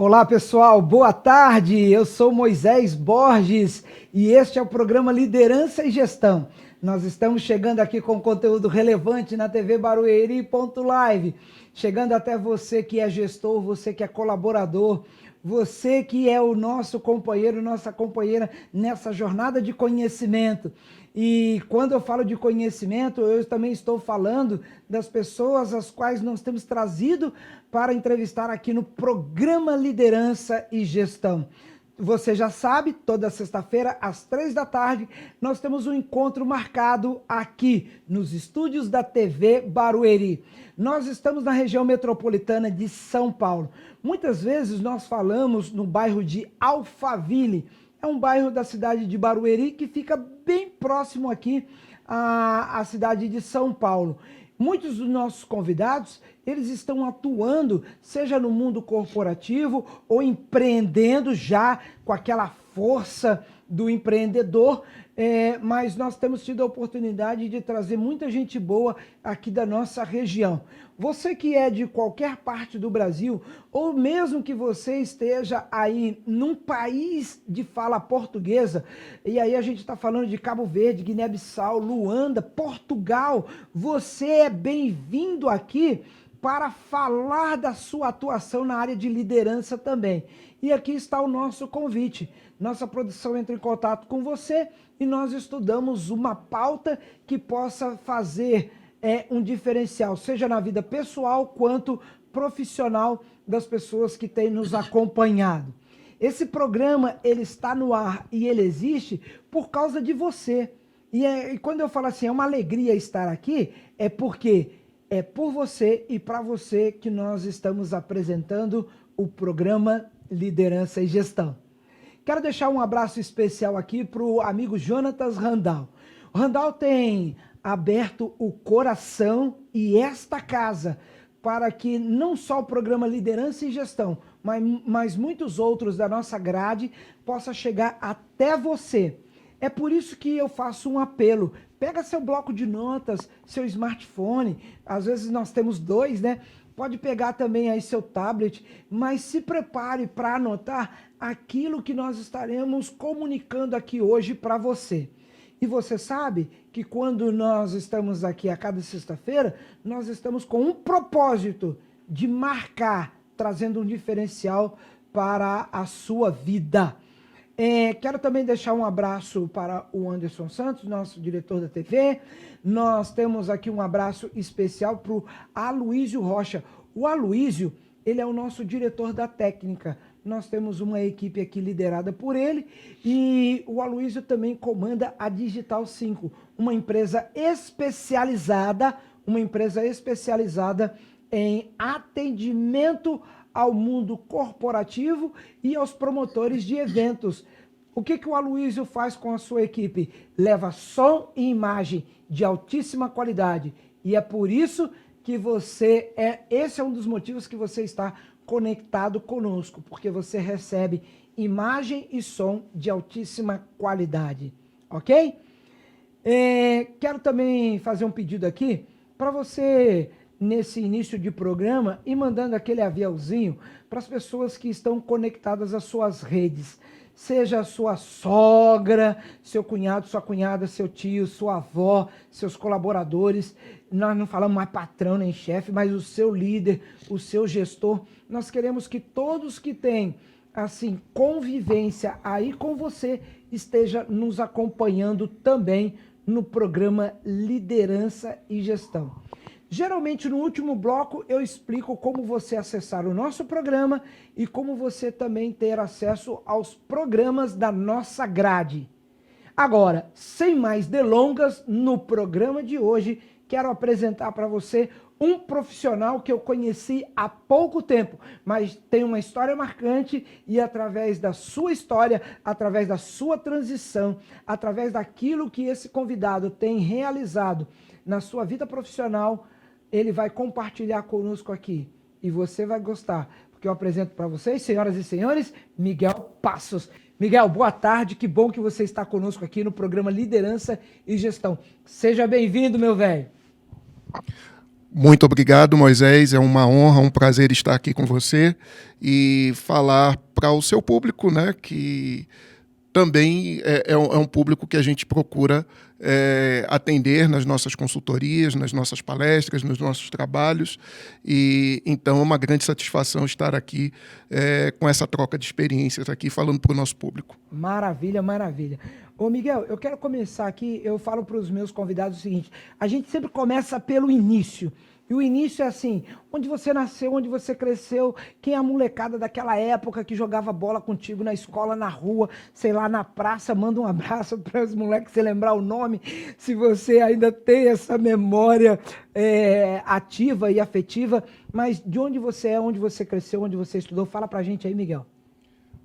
Olá pessoal, boa tarde, eu sou Moisés Borges e este é o programa Liderança e Gestão. Nós estamos chegando aqui com conteúdo relevante na TV Barueri.live, chegando até você que é gestor, você que é colaborador, você que é o nosso companheiro, nossa companheira nessa jornada de conhecimento. E quando eu falo de conhecimento, eu também estou falando das pessoas as quais nós temos trazido para entrevistar aqui no programa Liderança e Gestão. Você já sabe, toda sexta-feira, às 3 da tarde, nós temos um encontro marcado aqui nos estúdios da TV Barueri. Nós estamos na região metropolitana de São Paulo. Muitas vezes nós falamos no bairro de Alphaville. É um bairro da cidade de Barueri que fica bem próximo aqui à cidade de São Paulo. Muitos dos nossos convidados, eles estão atuando, seja no mundo corporativo ou empreendendo já com aquela força do empreendedor, mas nós temos tido a oportunidade de trazer muita gente boa aqui da nossa região. Você que é de qualquer parte do Brasil, ou mesmo que você esteja aí num país de fala portuguesa, e aí a gente está falando de Cabo Verde, Guiné-Bissau, Luanda, Portugal, você é bem-vindo aqui para falar da sua atuação na área de liderança também. E aqui está o nosso convite. Nossa produção entra em contato com você e nós estudamos uma pauta que possa fazer um diferencial, seja na vida pessoal quanto profissional das pessoas que têm nos acompanhado. Esse programa, ele está no ar e ele existe por causa de você. E quando eu falo assim, é uma alegria estar aqui, é porque é por você e para você que nós estamos apresentando o programa Liderança e Gestão. Quero deixar um abraço especial aqui para o amigo Jonatas Randall. O Randall tem aberto o coração e esta casa para que não só o programa Liderança e Gestão, mas muitos outros da nossa grade possa chegar até você. É por isso que eu faço um apelo. Pega seu bloco de notas, seu smartphone, às vezes nós temos dois, né? Pode pegar também aí seu tablet, mas se prepare para anotar aquilo que nós estaremos comunicando aqui hoje para você. E você sabe que quando nós estamos aqui a cada sexta-feira, nós estamos com um propósito de marcar, trazendo um diferencial para a sua vida. Quero também deixar um abraço para o Anderson Santos, nosso diretor da TV. Nós temos aqui um abraço especial para o Aloísio Rocha. O Aloísio, ele é o nosso diretor da técnica. Nós temos uma equipe aqui liderada por ele e o Aloísio também comanda a Digital 5, uma empresa especializada em atendimento ao mundo corporativo e aos promotores de eventos. O que o Aloísio faz com a sua equipe? Leva som e imagem de altíssima qualidade. E é por isso que esse é um dos motivos que você está conectado conosco, porque você recebe imagem e som de altíssima qualidade, ok? Quero também fazer um pedido aqui para você, nesse início de programa, ir mandando aquele aviãozinho para as pessoas que estão conectadas às suas redes. Seja a sua sogra, seu cunhado, sua cunhada, seu tio, sua avó, seus colaboradores. Nós não falamos mais patrão nem chefe, mas o seu líder, o seu gestor. Nós queremos que todos que têm, assim, convivência aí com você, esteja nos acompanhando também no programa Liderança e Gestão. Geralmente, no último bloco, eu explico como você acessar o nosso programa e como você também ter acesso aos programas da nossa grade. Agora, sem mais delongas, no programa de hoje, quero apresentar para você um profissional que eu conheci há pouco tempo, mas tem uma história marcante e através da sua história, através da sua transição, através daquilo que esse convidado tem realizado na sua vida profissional, ele vai compartilhar conosco aqui e você vai gostar, porque eu apresento para vocês, senhoras e senhores, Miguel Passos. Miguel, boa tarde, que bom que você está conosco aqui no programa Liderança e Gestão. Seja bem-vindo, meu velho. Muito obrigado, Moisés. É uma honra, um prazer estar aqui com você e falar para o seu público, né, que também é um público que a gente procura atender nas nossas consultorias, nas nossas palestras, nos nossos trabalhos. E então é uma grande satisfação estar aqui com essa troca de experiências aqui, falando para o nosso público. Maravilha, maravilha. Ô Miguel, eu quero começar aqui, eu falo para os meus convidados o seguinte, a gente sempre começa pelo início. E o início é assim, onde você nasceu, onde você cresceu, quem é a molecada daquela época que jogava bola contigo na escola, na rua, sei lá, na praça, manda um abraço para os moleques, você lembrar o nome, se você ainda tem essa memória ativa e afetiva, mas de onde você é, onde você cresceu, onde você estudou, fala pra gente aí, Miguel.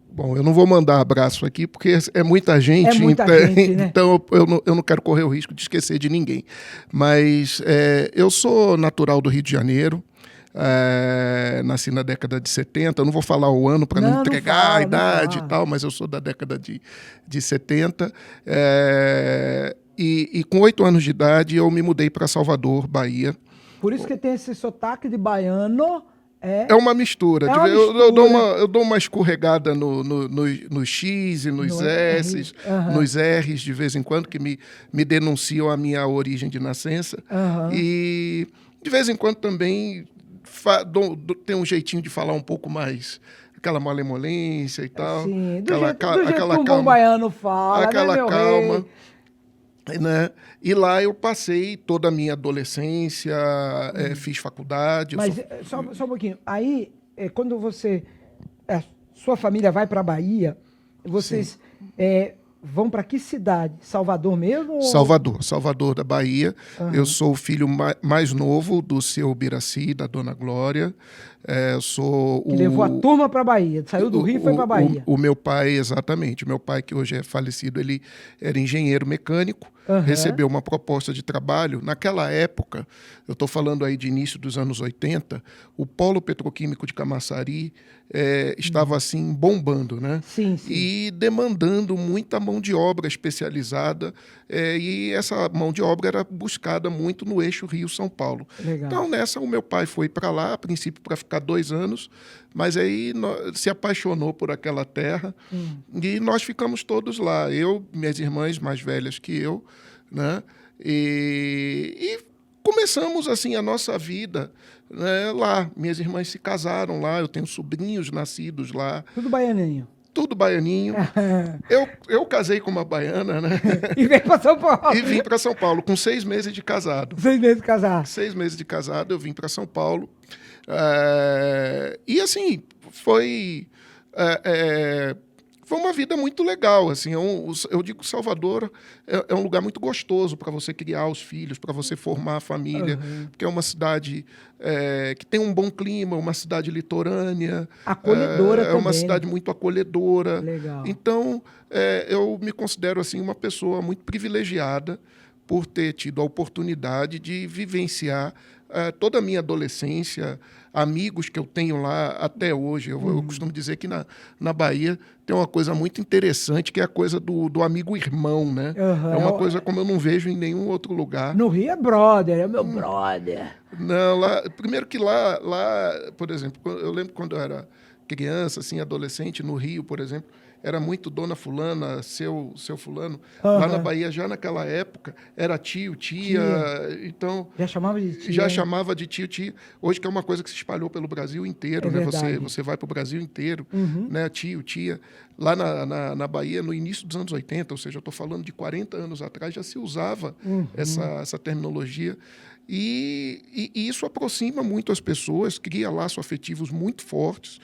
Bom, eu não vou mandar abraço aqui, porque é muita gente, gente, né? Então eu não quero correr o risco de esquecer de ninguém. Mas eu sou natural do Rio de Janeiro, nasci na década de 70, eu não vou falar o ano para não entregar a idade e tal, mas eu sou da década de 70. E com 8 anos de idade eu me mudei para Salvador, Bahia. Por isso que tem esse sotaque de baiano... É uma mistura. Eu dou uma escorregada no X e nos S, nos R's de vez em quando, que me denunciam a minha origem de nascença. E de vez em quando também tem um jeitinho de falar um pouco mais, aquela malemolência e tal. Sim, aquela jeito que um bom baiano fala, aquela né, meu calma. Rei? Né? E lá eu passei toda a minha adolescência, fiz faculdade. Mas só um pouquinho. Aí, quando sua família vai para a Bahia, vocês vão para que cidade? Salvador mesmo? Ou... Salvador da Bahia. Eu sou o filho mais novo do seu Biraci, da Dona Glória. Que levou a turma para a Bahia, saiu do Rio e foi para a Bahia. O meu pai, exatamente. O meu pai, que hoje é falecido, ele era engenheiro mecânico, recebeu uma proposta de trabalho. Naquela época, eu estou falando aí de início dos anos 80, o polo petroquímico de Camaçari estava assim bombando, né? Sim. E demandando muita mão de obra especializada, e essa mão de obra era buscada muito no eixo Rio-São Paulo. Legal. Então, nessa, o meu pai foi para lá, a princípio para ficar 2 anos, mas aí se apaixonou por aquela terra e nós ficamos todos lá. Eu, minhas irmãs mais velhas que eu, né? E começamos assim a nossa vida, né, lá. Minhas irmãs se casaram lá, eu tenho sobrinhos nascidos lá. Tudo baianinho. Tudo baianinho. Eu casei com uma baiana, né? E veio para São Paulo. E vim para São Paulo com 6 meses de casado. 6 meses de casado. 6 meses de casado, eu vim para São Paulo. E assim, foi uma vida muito legal. Assim, eu digo que Salvador é um lugar muito gostoso para você criar os filhos, para você formar a família, porque é uma cidade que tem um bom clima, uma cidade litorânea. Acolhedora também. É uma cidade muito acolhedora. Legal. Então, eu me considero assim, uma pessoa muito privilegiada por ter tido a oportunidade de vivenciar toda a minha adolescência, amigos que eu tenho lá até hoje. Eu costumo dizer que na Bahia tem uma coisa muito interessante, que é a coisa do amigo-irmão, né? É uma coisa como eu não vejo em nenhum outro lugar. No Rio é brother, é meu brother. Não, primeiro que lá, por exemplo, eu lembro quando eu era criança, assim, adolescente, no Rio, por exemplo, era muito dona fulana, seu fulano. Lá na Bahia, já naquela época, era tio, tia. Então, já chamava de tia. Já chamava de tio, tia. Hoje que é uma coisa que se espalhou pelo Brasil inteiro, né? Você vai para o Brasil inteiro, né? Tio, tia. Lá na Bahia, no início dos anos 80, ou seja, eu estou falando de 40 anos atrás, já se usava essa terminologia. E isso aproxima muito as pessoas, cria laços afetivos muito fortes.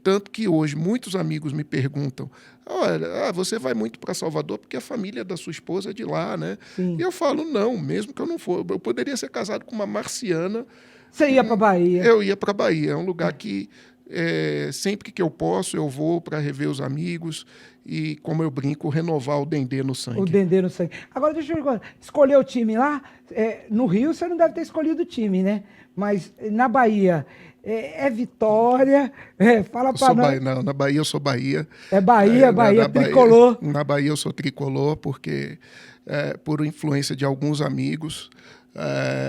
Tanto que hoje muitos amigos me perguntam: olha, você vai muito para Salvador porque a família da sua esposa é de lá, né? Sim. E eu falo: não, mesmo que eu não for. Eu poderia ser casado com uma marciana. Você ia para Bahia? Eu ia para Bahia. É um lugar que sempre que eu posso, eu vou para rever os amigos e, como eu brinco, renovar o dendê no sangue. O dendê no sangue. Agora, deixa eu ver, escolher o time lá, no Rio você não deve ter escolhido o time, né? Mas na Bahia, Vitória, fala para nós. Não, na Bahia eu sou Bahia. É Bahia, tricolor. Na Bahia eu sou tricolor porque, por influência de alguns amigos,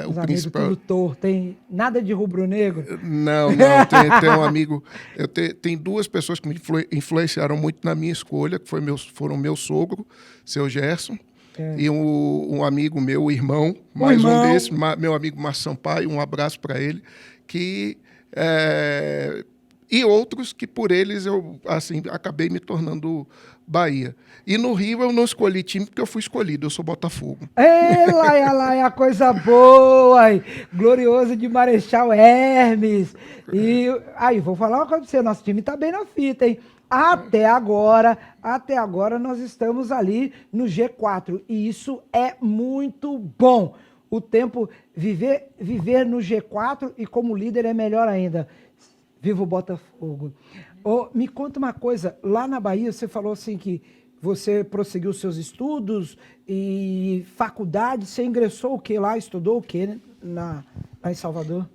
Os amigos tudo torto, tem nada de rubro-negro? Não, tem um amigo, tem duas pessoas que me influenciaram muito na minha escolha, que foram meu sogro, seu Gerson, e um amigo meu, o irmão, um desses, meu amigo Márcio Sampaio, um abraço para ele, e outros que por eles eu assim, acabei me tornando Bahia. E no Rio eu não escolhi time porque eu fui escolhido, eu sou Botafogo. Lá, é a coisa boa, glorioso de Marechal Hermes. E aí, vou falar uma coisa pra você, nosso time tá bem na fita, hein? Até agora nós estamos ali no G4 e isso é muito bom. O tempo, viver no G4 e como líder é melhor ainda. Viva o Botafogo. Me conta uma coisa, lá na Bahia você falou assim que você prosseguiu seus estudos e faculdade, você ingressou o que lá, estudou o que lá em Salvador?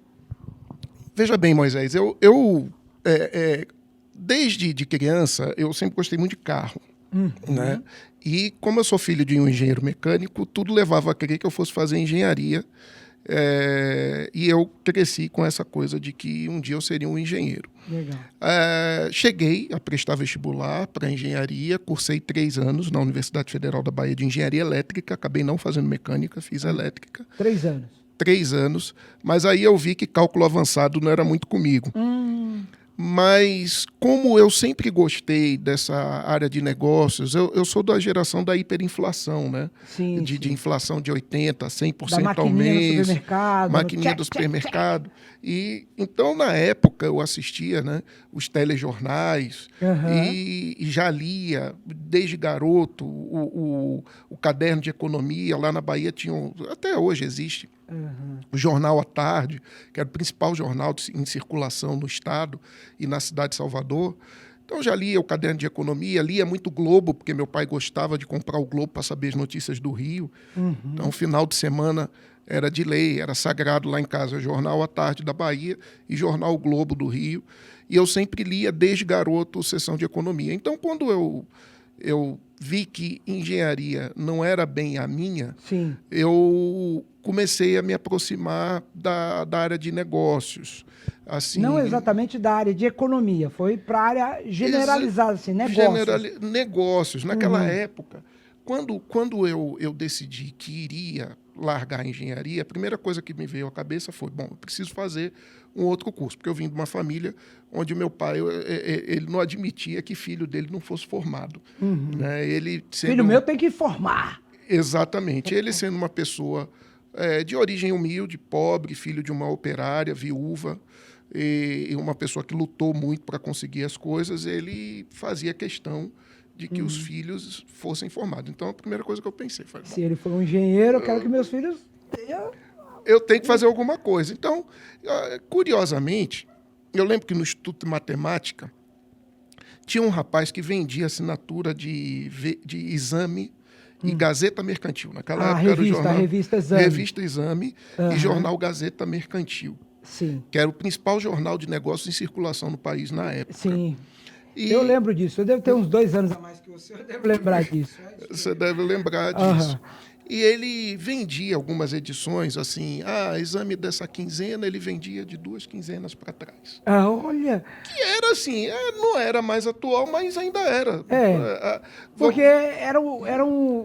Veja bem, Moisés, desde de criança eu sempre gostei muito de carro, né? E como eu sou filho de um engenheiro mecânico, tudo levava a crer que eu fosse fazer engenharia. E eu cresci com essa coisa de que um dia eu seria um engenheiro. Legal. Cheguei a prestar vestibular para engenharia, cursei 3 anos na Universidade Federal da Bahia de Engenharia Elétrica, acabei não fazendo mecânica, fiz elétrica. 3 anos? 3 anos, mas aí eu vi que cálculo avançado não era muito comigo. Mas como eu sempre gostei dessa área de negócios, eu sou da geração da hiperinflação, né? Sim, de inflação de 80%, 100% da ao mês. Do supermercado, maquininha do supermercado. E então, na época, eu assistia, né, os telejornais e já lia, desde garoto, o caderno de economia. Lá na Bahia tinha, até hoje existe, o Jornal à Tarde, que era o principal jornal em circulação no estado e na cidade de Salvador. Então, já lia o caderno de economia, lia muito Globo, porque meu pai gostava de comprar o Globo para saber as notícias do Rio. Então, final de semana era de lei, era sagrado lá em casa, Jornal à Tarde da Bahia e Jornal o Globo do Rio. E eu sempre lia, desde garoto, sessão de economia. Então, quando eu vi que engenharia não era bem a minha, eu comecei a me aproximar da área de negócios. Assim, não exatamente da área de economia, foi para a área generalizada, assim, negócios. Negócios. Naquela época, quando eu decidi que iria largar a engenharia, a primeira coisa que me veio à cabeça foi, eu preciso fazer um outro curso, porque eu vim de uma família onde meu pai ele não admitia que filho dele não fosse formado. Né? Filho meu tem que formar. Exatamente. Ele sendo uma pessoa de origem humilde, pobre, filho de uma operária, viúva, e uma pessoa que lutou muito para conseguir as coisas, ele fazia questão de que os filhos fossem formados. Então, a primeira coisa que eu pensei foi... Se ele for um engenheiro, eu quero que meus filhos tenham... Eu tenho que fazer alguma coisa. Então, curiosamente, eu lembro que no Instituto de Matemática tinha um rapaz que vendia assinatura de exame e Gazeta Mercantil. Naquela época era o jornal... Revista Exame. Revista Exame e jornal Gazeta Mercantil. Sim. Que era o principal jornal de negócios em circulação no país na época. Sim. Eu lembro disso. Eu devo ter uns 2 anos a mais que você. Eu devo lembrar disso. Você deve lembrar disso. E ele vendia algumas edições, assim, exame dessa quinzena, ele vendia de 2 quinzenas para trás. Olha! Que era assim, não era mais atual, mas ainda era. Porque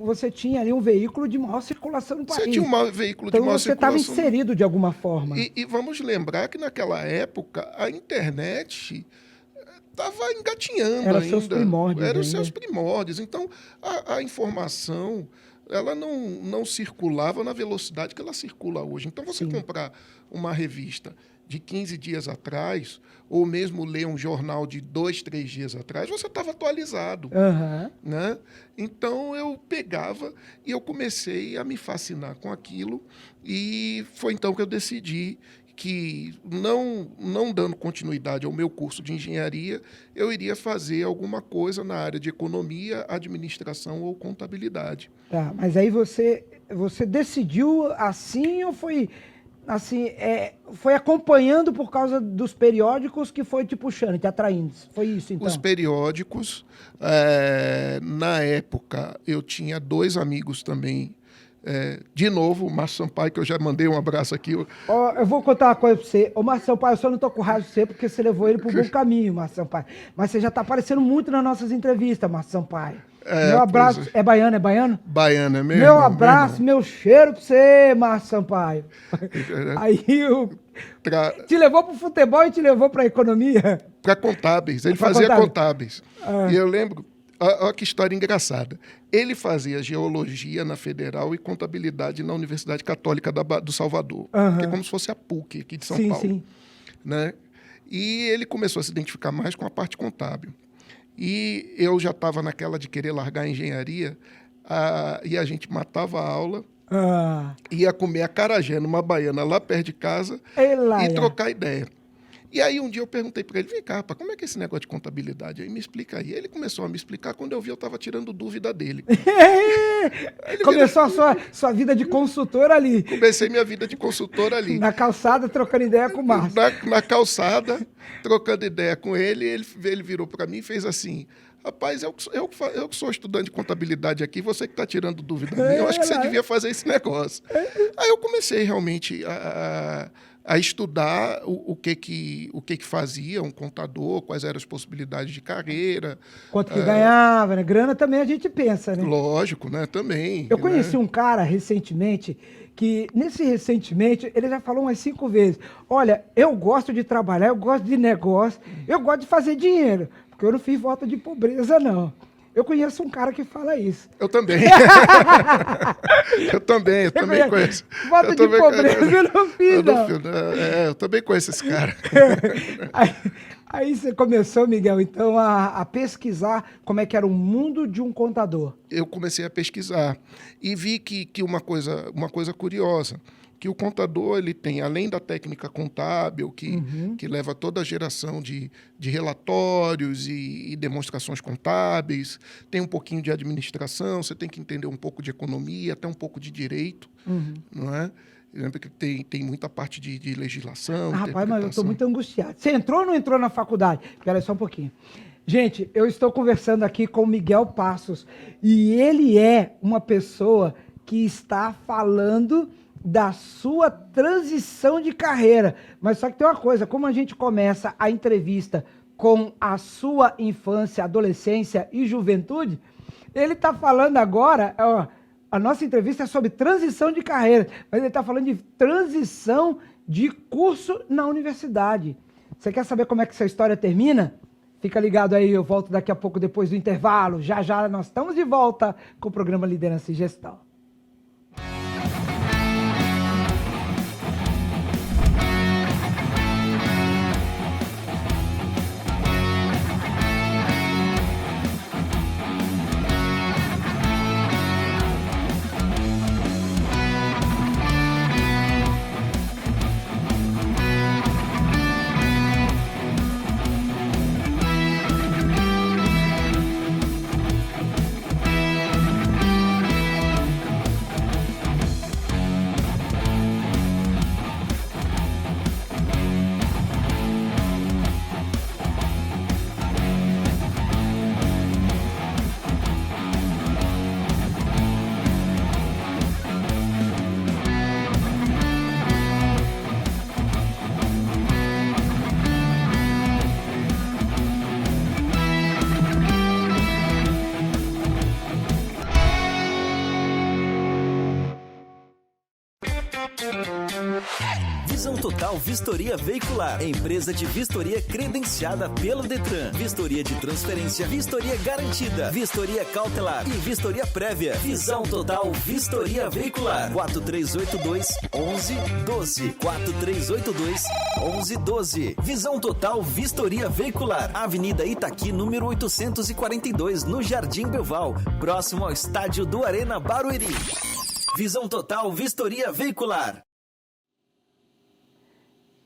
você tinha ali um veículo de maior circulação no país. Você tinha um veículo de maior circulação. Então você estava inserido de alguma forma. E vamos lembrar que naquela época a internet estava engatinhando ainda. Eram os seus primórdios. Então, a informação ela não circulava na velocidade que ela circula hoje. Então, você comprar uma revista de 15 dias atrás, ou mesmo ler um jornal de 2, 3 dias atrás, você estava atualizado. Né? Então, eu pegava e eu comecei a me fascinar com aquilo, e foi então que eu decidi que, não dando continuidade ao meu curso de engenharia, eu iria fazer alguma coisa na área de economia, administração ou contabilidade. Tá, mas aí você decidiu assim ou foi assim, foi acompanhando por causa dos periódicos que foi te puxando, te atraindo? Foi isso, então? Os periódicos, na época, eu tinha 2 amigos também De novo, o Márcio Sampaio, que eu já mandei um abraço aqui. Eu vou contar uma coisa para você. Ô, Márcio Sampaio, eu só não tô com raiva de você porque você levou ele pro bom caminho, Márcio Sampaio. Mas você já tá aparecendo muito nas nossas entrevistas, Márcio Sampaio. Meu abraço. É baiano, é baiano? Baiano, é mesmo? Meu abraço, meu cheiro para você, Márcio Sampaio. Aí te levou pro futebol e te levou pra economia? Para contábeis. Ele fazia contábeis. E eu lembro... Olha que história engraçada. Ele fazia geologia na Federal e contabilidade na Universidade Católica do Salvador, que é como se fosse a PUC aqui de São Paulo. Sim. Né? E ele começou a se identificar mais com a parte contábil. E eu já estava naquela de querer largar a engenharia, e a gente matava a aula, ia comer acarajé numa baiana lá perto de casa e trocar ideia. E aí um dia eu perguntei para ele, vem cá, rapaz, como é que é esse negócio de contabilidade aí? Me explica aí. Ele começou a me explicar, quando eu vi eu estava tirando dúvida dele. Começou a sua vida de consultor ali. Comecei minha vida de consultor ali. Na calçada, trocando ideia com o Márcio. Na calçada, trocando ideia com ele, ele virou para mim e fez assim, rapaz, eu que sou estudante de contabilidade aqui, você que está tirando dúvida minha, eu acho que você devia fazer esse negócio. Aí eu comecei realmente a estudar o que fazia um contador, quais eram as possibilidades de carreira. Quanto que ganhava, né? Grana também a gente pensa, né? Lógico, né? Também. Eu conheci um cara recentemente, ele já falou umas 5 vezes, olha, eu gosto de trabalhar, eu gosto de negócio, eu gosto de fazer dinheiro, porque eu não fiz voto de pobreza, não. Eu conheço um cara que fala isso. Eu também. eu também conheço. Voto de pobreza eu não fiz, não. Eu também conheço esse cara. Aí você começou, Miguel, então, a pesquisar como é que era o mundo de um contador. Eu comecei a pesquisar e vi que uma coisa curiosa, que o contador ele tem, além da técnica contábil, que leva toda a geração de relatórios e demonstrações contábeis, tem um pouquinho de administração, você tem que entender um pouco de economia, até um pouco de direito, não é? Eu lembro que tem muita parte de legislação. Rapaz, mas eu estou muito angustiado. Você entrou ou não entrou na faculdade? Espera aí só um pouquinho. Gente, eu estou conversando aqui com o Miguel Passos e ele é uma pessoa que está falando da sua transição de carreira. Mas só que tem uma coisa, como a gente começa a entrevista com a sua infância, adolescência e juventude, ele está falando agora, a nossa entrevista é sobre transição de carreira, mas ele está falando de transição de curso na universidade. Você quer saber como é que essa história termina? Fica ligado aí, eu volto daqui a pouco depois do intervalo. Já já nós estamos de volta com o programa Liderança e Gestão. Visão Total Vistoria Veicular, empresa de vistoria credenciada pelo Detran. Vistoria de transferência, vistoria garantida, vistoria cautelar e vistoria prévia. Visão Total Vistoria Veicular. 4382-1112. 4382-1112. Visão Total Vistoria Veicular. Avenida Itaqui, número 842, no Jardim Belval, próximo ao estádio do Arena Barueri. Visão Total Vistoria Veicular.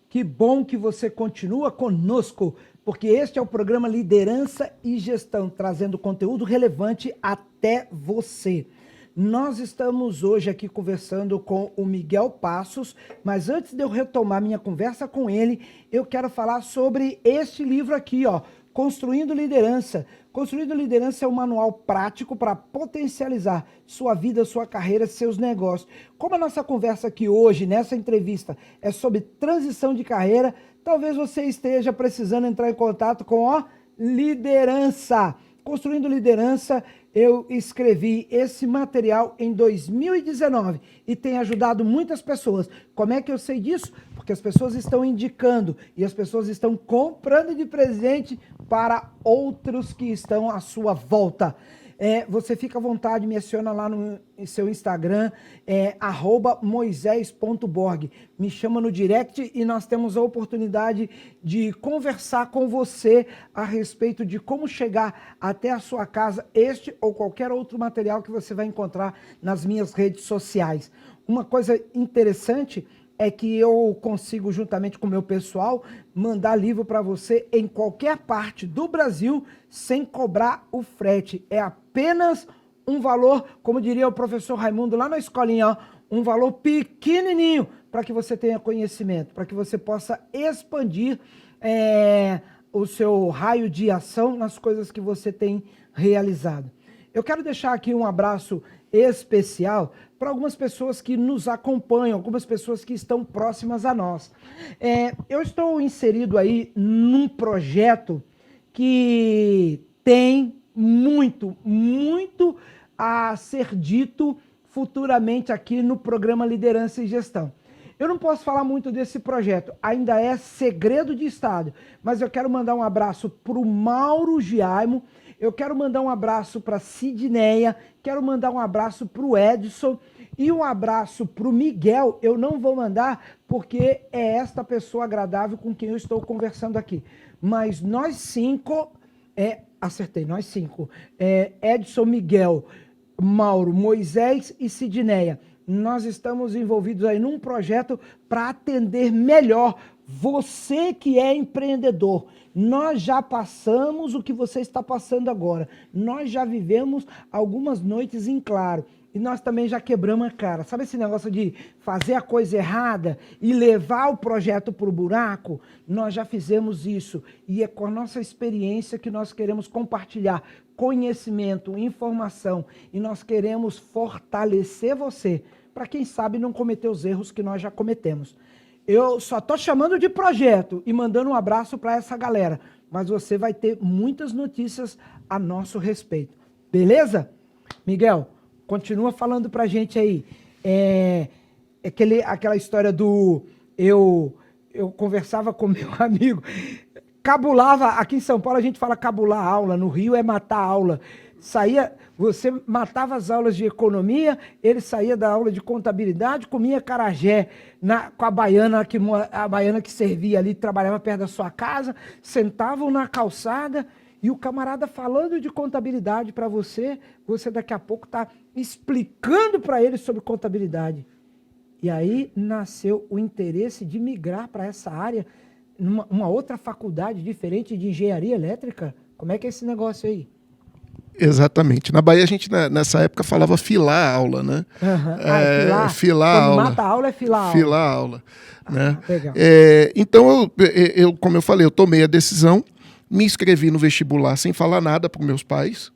Que bom que você continua conosco, porque este é o programa Liderança e Gestão, trazendo conteúdo relevante até você. Nós estamos hoje aqui conversando com o Miguel Passos, mas antes de eu retomar minha conversa com ele, eu quero falar sobre este livro aqui, ó, Construindo Liderança. Construindo Liderança é um manual prático para potencializar sua vida, sua carreira, seus negócios. Como a nossa conversa aqui hoje, nessa entrevista, é sobre transição de carreira, talvez você esteja precisando entrar em contato com a liderança. Construindo Liderança, eu escrevi esse material em 2019 e tem ajudado muitas pessoas. Como é que eu sei disso? Porque as pessoas estão indicando e as pessoas estão comprando de presente para outros que estão à sua volta. Você fica à vontade, me adiciona lá no seu Instagram, @moises.borg. Me chama no direct e nós temos a oportunidade de conversar com você a respeito de como chegar até a sua casa, este ou qualquer outro material que você vai encontrar nas minhas redes sociais. Uma coisa interessante é que eu consigo, juntamente com o meu pessoal, mandar livro para você em qualquer parte do Brasil sem cobrar o frete. É apenas um valor, como diria o professor Raimundo lá na escolinha, ó, um valor pequenininho para que você tenha conhecimento, para que você possa expandir o seu raio de ação nas coisas que você tem realizado. Eu quero deixar aqui um abraço especial para algumas pessoas que nos acompanham, algumas pessoas que estão próximas a nós. Eu estou inserido aí num projeto que tem muito a ser dito futuramente aqui no programa Liderança e Gestão. Eu não posso falar muito desse projeto, ainda é segredo de Estado, mas eu quero mandar um abraço para o Mauro Giaimo, eu quero mandar um abraço para a Sidneia, quero mandar um abraço para o Edson e um abraço para o Miguel. Eu não vou mandar porque é esta pessoa agradável com quem eu estou conversando aqui. Mas nós cinco, nós cinco, Edson, Miguel, Mauro, Moisés e Sidneia, nós estamos envolvidos aí num projeto para atender melhor você que é empreendedor. Nós já passamos o que você está passando agora. Nós já vivemos algumas noites em claro. E nós também já quebramos a cara. Sabe esse negócio de fazer a coisa errada e levar o projeto para o buraco? Nós já fizemos isso. E é com a nossa experiência que nós queremos compartilhar conhecimento, informação. E nós queremos fortalecer você para, quem sabe, não cometer os erros que nós já cometemos. Eu só estou chamando de projeto e mandando um abraço para essa galera. Mas você vai ter muitas notícias a nosso respeito. Beleza? Miguel, continua falando pra gente aí. Aquela história do... Eu conversava com meu amigo, cabulava, aqui em São Paulo a gente fala cabular aula, no Rio é matar aula. Você matava as aulas de economia, ele saía da aula de contabilidade, comia acarajé com a baiana que servia ali, trabalhava perto da sua casa, sentavam na calçada e o camarada falando de contabilidade para você daqui a pouco está explicando para ele sobre contabilidade. E aí nasceu o interesse de migrar para essa área, numa outra faculdade diferente de engenharia elétrica. Como é que é esse negócio aí? Exatamente. Na Bahia a gente, nessa época, falava filar a aula, né? Uhum. Filar a aula. Mata a aula é filar a aula. Filar a aula. Né? Legal. Então, como eu falei, eu tomei a decisão, me inscrevi no vestibular sem falar nada para os meus pais,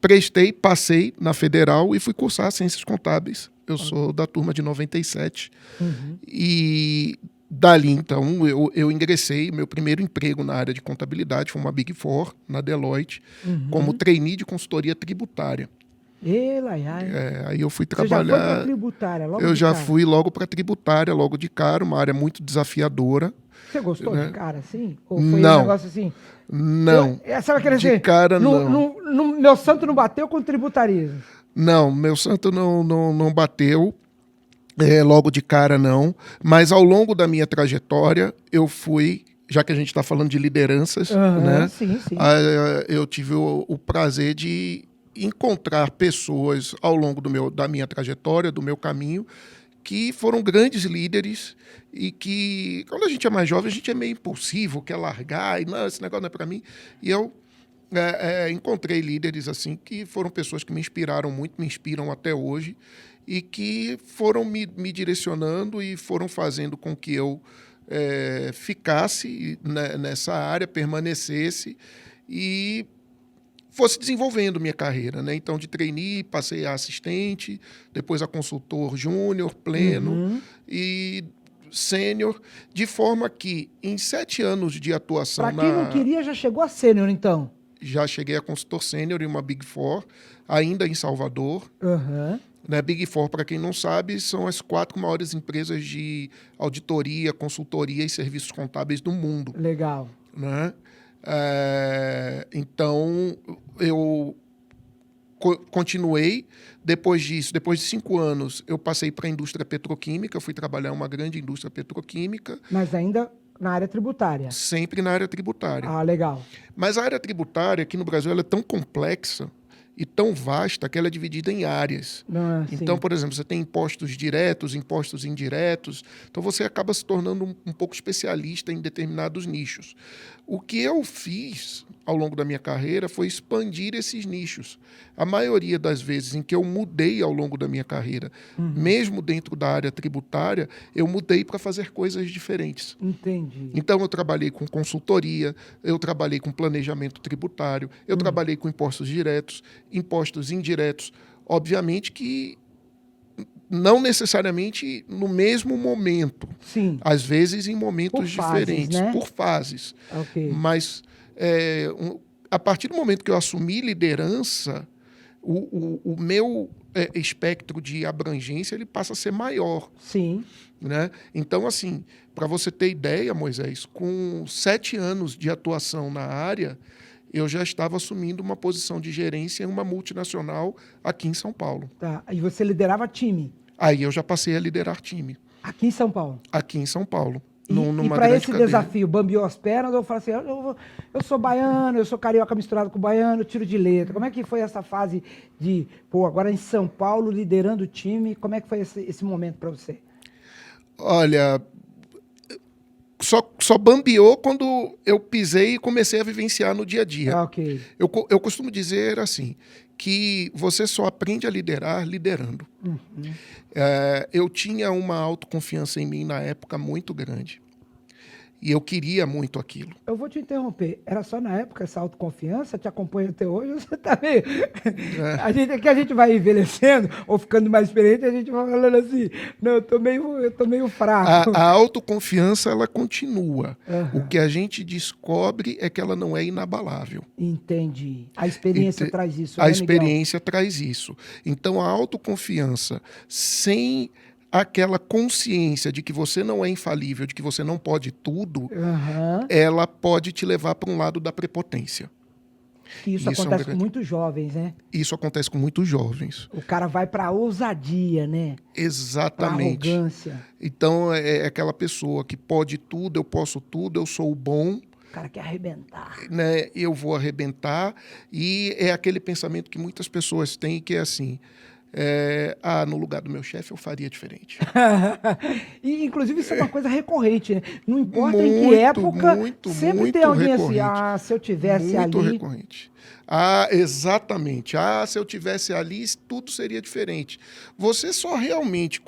prestei, passei na Federal e fui cursar Ciências Contábeis. Eu sou da turma de 97. Uhum. E dali, então, eu ingressei, meu primeiro emprego na área de contabilidade foi uma Big Four, na Deloitte, como trainee de consultoria tributária. Aí eu fui trabalhar... Você já foi para tributária logo de cara? Eu já fui logo para tributária, logo de cara, uma área muito desafiadora. Você gostou de cara, assim? Ou foi não. Um negócio assim? Não. Sabe aquele de cara, não. Meu santo não bateu com o tributarismo? Não, meu santo não bateu. Logo de cara, não. Mas ao longo da minha trajetória, eu fui, já que a gente está falando de lideranças, né? Sim. Eu tive o prazer de encontrar pessoas ao longo da minha trajetória, do meu caminho, que foram grandes líderes e que, quando a gente é mais jovem, a gente é meio impulsivo, quer largar, e não, esse negócio não é para mim. E eu encontrei líderes assim que foram pessoas que me inspiraram muito, me inspiram até hoje, e que foram me direcionando e foram fazendo com que eu ficasse nessa área, permanecesse e fosse desenvolvendo minha carreira, né? Então, de trainee, passei a assistente, depois a consultor júnior, pleno e sênior, de forma que em 7 anos de atuação Para quem não queria, já chegou a sênior, então? Já cheguei a consultor sênior em uma Big Four, ainda em Salvador. Né, Big Four, para quem não sabe, são as 4 maiores empresas de auditoria, consultoria e serviços contábeis do mundo. Legal. Né? Então, eu continuei. Depois disso, depois de 5 anos, eu passei para a indústria petroquímica, fui trabalhar em uma grande indústria petroquímica. Mas ainda na área tributária? Sempre na área tributária. Ah, legal. Mas a área tributária aqui no Brasil ela é tão complexa e tão vasta que ela é dividida em áreas. Então, por exemplo, você tem impostos diretos, impostos indiretos. Então, você acaba se tornando um pouco especialista em determinados nichos. O que eu fiz ao longo da minha carreira foi expandir esses nichos. A maioria das vezes em que eu mudei ao longo da minha carreira, mesmo dentro da área tributária, eu mudei para fazer coisas diferentes. Entendi. Então, eu trabalhei com consultoria, eu trabalhei com planejamento tributário, eu trabalhei com impostos diretos, impostos indiretos. Obviamente que não necessariamente no mesmo momento. Sim. Às vezes em momentos diferentes, né? por fases. Okay. Mas a partir do momento que eu assumi liderança, o meu espectro de abrangência ele passa a ser maior. Sim. Né? Então, assim, para você ter ideia, Moisés, com 7 anos de atuação na área, eu já estava assumindo uma posição de gerência em uma multinacional aqui em São Paulo. Tá. E você liderava time? Aí eu já passei a liderar time. Aqui em São Paulo? Aqui em São Paulo. E para esse desafio, bambiou as pernas, eu falo assim, eu sou baiano, eu sou carioca misturado com baiano, tiro de letra. Como é que foi essa fase de, agora em São Paulo, liderando o time, como é que foi esse momento para você? Olha, só bambiou quando eu pisei e comecei a vivenciar no dia a dia. Ok. Eu costumo dizer assim, que você só aprende a liderar liderando. Eu tinha uma autoconfiança em mim na época muito grande. E eu queria muito aquilo. Eu vou te interromper. Era só na época essa autoconfiança? Te acompanha até hoje? Você tá meio... a gente vai envelhecendo ou ficando mais experiente, a gente vai falando assim, não, eu tô meio fraco. A autoconfiança, ela continua. O que a gente descobre é que ela não é inabalável. Entendi. A experiência traz isso. A experiência traz isso. Então, a autoconfiança, sem aquela consciência de que você não é infalível, de que você não pode tudo, ela pode te levar para um lado da prepotência. Isso acontece com muitos jovens, né? Isso acontece com muitos jovens. O cara vai para a ousadia, né? Exatamente. Pra arrogância. Então, é aquela pessoa que pode tudo, eu posso tudo, eu sou o bom. O cara quer arrebentar. Né? Eu vou arrebentar. E é aquele pensamento que muitas pessoas têm, que é assim... no lugar do meu chefe eu faria diferente. E, inclusive, isso é uma coisa recorrente, né? Não importa em que época, sempre tem alguém recorrente. Assim, se eu tivesse muito ali... recorrente. Exatamente. Se eu tivesse ali, tudo seria diferente. Você só realmente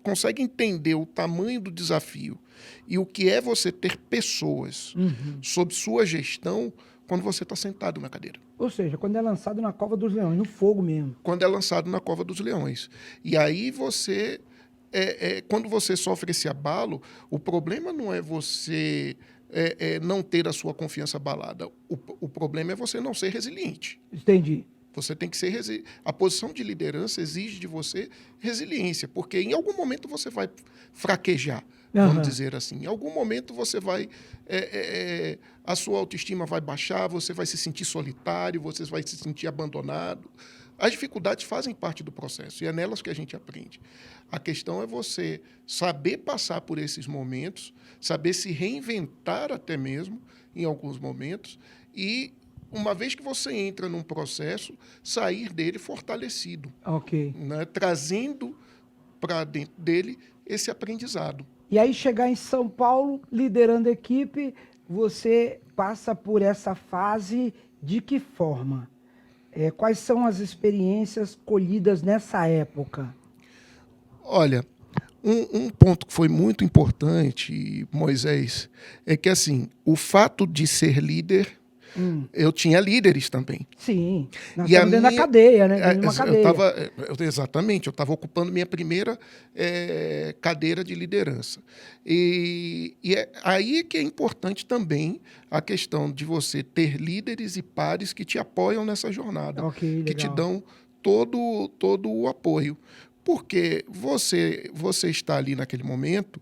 consegue entender o tamanho do desafio e o que é você ter pessoas sob sua gestão quando você está sentado na cadeira. Ou seja, quando é lançado na cova dos leões, no fogo mesmo. Quando é lançado na cova dos leões. E aí você... quando você sofre esse abalo, o problema não é você não ter a sua confiança abalada. O problema é você não ser resiliente. Entendi. Você tem que ser resiliente. A posição de liderança exige de você resiliência, porque em algum momento você vai fraquejar, vamos dizer assim. Em algum momento você vai... a sua autoestima vai baixar, você vai se sentir solitário, você vai se sentir abandonado. As dificuldades fazem parte do processo e é nelas que a gente aprende. A questão é você saber passar por esses momentos, saber se reinventar até mesmo em alguns momentos e, uma vez que você entra num processo, sair dele fortalecido. Ok. Né? Trazendo para dentro dele esse aprendizado. E aí chegar em São Paulo, liderando a equipe, você passa por essa fase de que forma? Quais são as experiências colhidas nessa época? Olha, um ponto que foi muito importante, Moisés, é que assim, o fato de ser líder eu tinha líderes também. Sim, nós E a estamos dentro da minha- cadeia, né? Dentro de uma cadeia. Exatamente, eu estava ocupando minha primeira cadeira de liderança. E é aí que é importante também a questão de você ter líderes e pares que te apoiam nessa jornada, Ok, que te legal. dão todo o apoio. Porque você está ali naquele momento,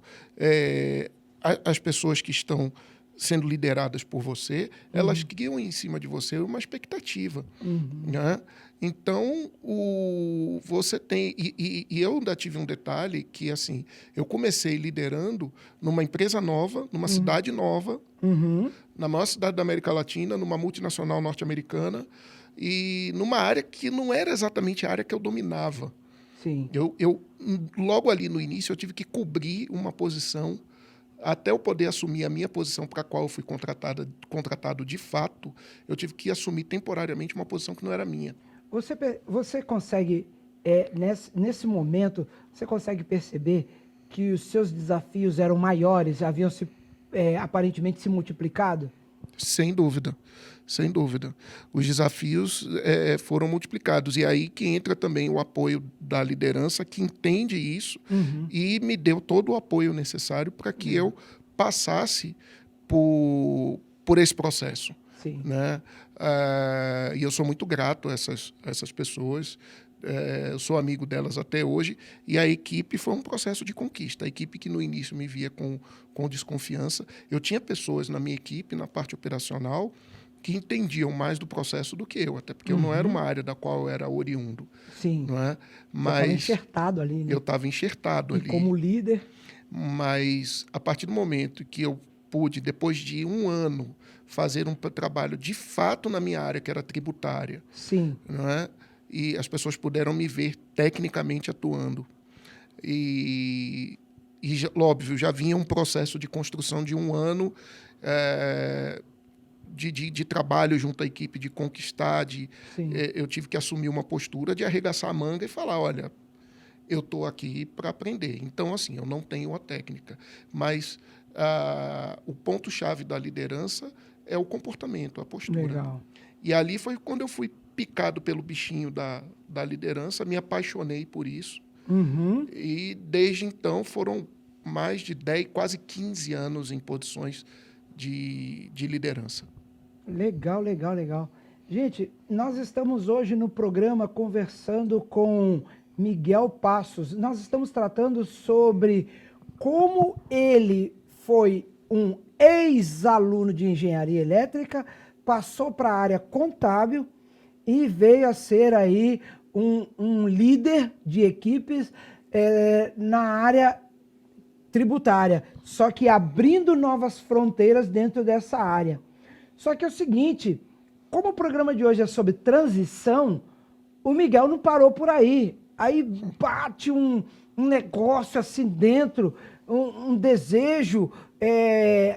as pessoas que estão sendo lideradas por você, elas criam em cima de você uma expectativa. Né? Então, você tem... E eu ainda tive um detalhe que, assim, eu comecei liderando numa empresa nova, numa cidade nova, na maior cidade da América Latina, numa multinacional norte-americana, e numa área que não era exatamente a área que eu dominava. Sim. Logo ali no início, eu tive que cobrir uma posição até eu poder assumir a minha posição para a qual eu fui contratado de fato. Eu tive que assumir temporariamente uma posição que não era minha. Você consegue, nesse momento, você consegue perceber que os seus desafios eram maiores, haviam aparentemente se multiplicado? Sem dúvida, sem dúvida. Os desafios foram multiplicados. E aí que entra também o apoio da liderança, que entende isso e me deu todo o apoio necessário para que eu passasse por esse processo. Sim. Né? E eu sou muito grato a essas pessoas. Eu sou amigo delas até hoje, e a equipe foi um processo de conquista. A equipe que no início me via com desconfiança, eu tinha pessoas na minha equipe, na parte operacional, que entendiam mais do processo do que eu, até porque eu não era uma área da qual eu era oriundo. Sim. Não é? Mas estava enxertado ali, né? Eu estava enxertado ali. Como líder. Mas a partir do momento que eu pude, depois de 1 ano, fazer um trabalho de fato na minha área, que era tributária. Sim. Não é? E as pessoas puderam me ver tecnicamente atuando. E óbvio, já vinha um processo de construção de 1 ano de trabalho junto à equipe, de conquistar. Eu tive que assumir uma postura de arregaçar a manga e falar, olha, eu estou aqui para aprender. Então, assim, eu não tenho a técnica. Mas o ponto-chave da liderança é o comportamento, a postura. Legal. E ali foi quando eu fui picado pelo bichinho da liderança, me apaixonei por isso. E desde então foram mais de 10, quase 15 anos em posições de liderança. Legal, legal, legal. Gente, nós estamos hoje no programa conversando com Miguel Passos. Nós estamos tratando sobre como ele foi um ex-aluno de engenharia elétrica, passou para a área contábil e veio a ser aí um líder de equipes na área tributária, só que abrindo novas fronteiras dentro dessa área. Só que é o seguinte, como o programa de hoje é sobre transição, o Miguel não parou por aí. Aí bate um negócio assim dentro, um desejo,